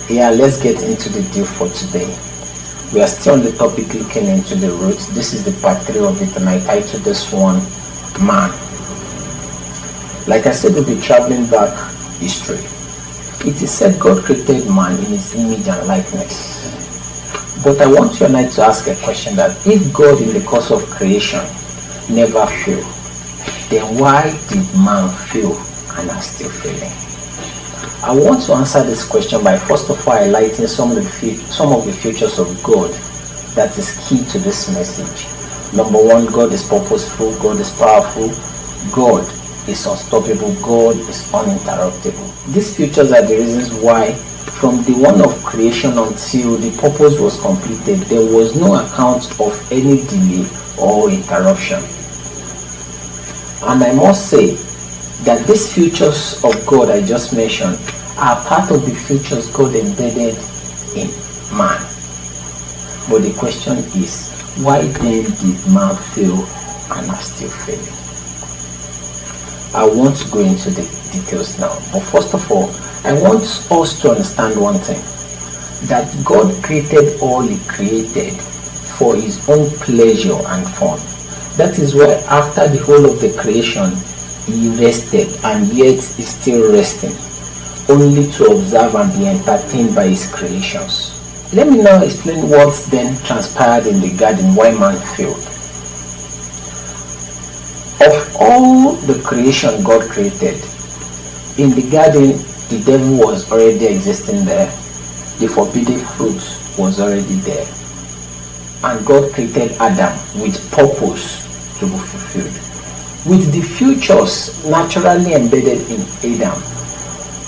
Yeah, let's get into the deal for today. We are still on the topic looking into the roots. This is the part 3 of it, and I titled this one Man. Like I said, we'll be traveling back history. It is said God created man in his image and likeness. But I want you and I to ask a question, that if God in the course of creation never failed, then why did man fail and are still failing? I want to answer this question by first of all highlighting some of the features of God that is key to this message. Number one, God is purposeful, God is powerful, God is unstoppable, God is uninterruptible. These features are the reasons why from the one of creation until the purpose was completed, there was no account of any delay or interruption. And I must say that these features of God I just mentioned are part of the features God embedded in man. But the question is, why then did man fail and are still failing? I want to go into the details now. But first of all, I want us to understand one thing, that God created all he created for his own pleasure and fun. That is why after the whole of the creation, he rested, and yet is still resting, only to observe and be entertained by his creations. Let me now explain what then transpired in the garden, why man failed. Of all the creation God created, in the garden the devil was already existing there, the forbidden fruit was already there, and God created Adam with purpose to be fulfilled. With the futures naturally embedded in Adam,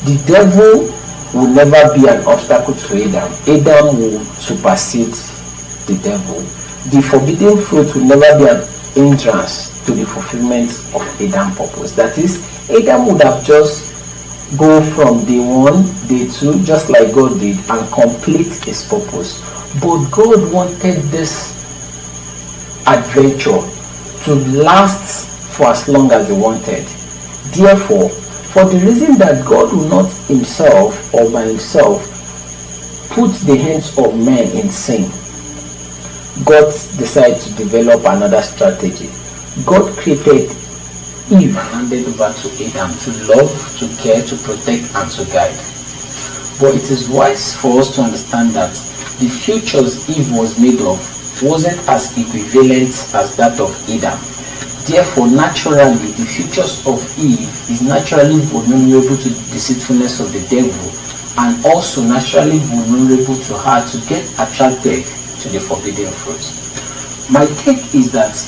the devil will never be an obstacle to Adam. Adam will supersede the devil. The forbidden fruit will never be an hindrance to the fulfillment of Adam's purpose. That is, Adam would have just go from day 1, day 2, just like God did, and complete his purpose. But God wanted this adventure to last for as long as he wanted. Therefore, for the reason that God will not himself or by himself put the hands of men in sin, God decided to develop another strategy. God created Eve and handed over to Adam to love, to care, to protect, and to guide. But it is wise for us to understand that the futures Eve was made of wasn't as equivalent as that of Adam. Therefore, naturally, the futures of Eve is naturally vulnerable to the deceitfulness of the devil, and also naturally vulnerable to her to get attracted to the forbidden fruit. My take is that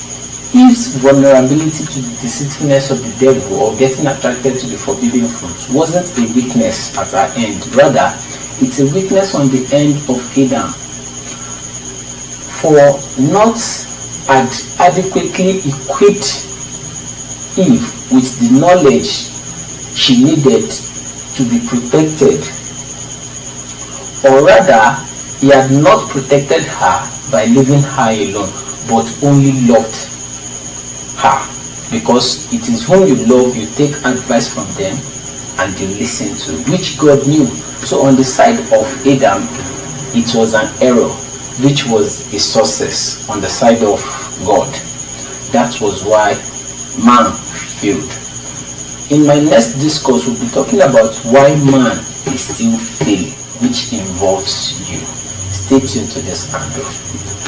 Eve's vulnerability to the deceitfulness of the devil, or getting attracted to the forbidden fruit, wasn't a weakness at her end. Rather, it's a weakness on the end of Adam for not adequately equipped Eve with the knowledge she needed to be protected, or rather, he had not protected her by leaving her alone, but only loved her, because it is whom you love, you take advice from them and you listen to, which God knew. So on the side of Adam, it was an error, which was a success on the side of God. That was why man failed. In my next discourse, we'll be talking about why man is still failing, which involves you. Stay tuned to this angle.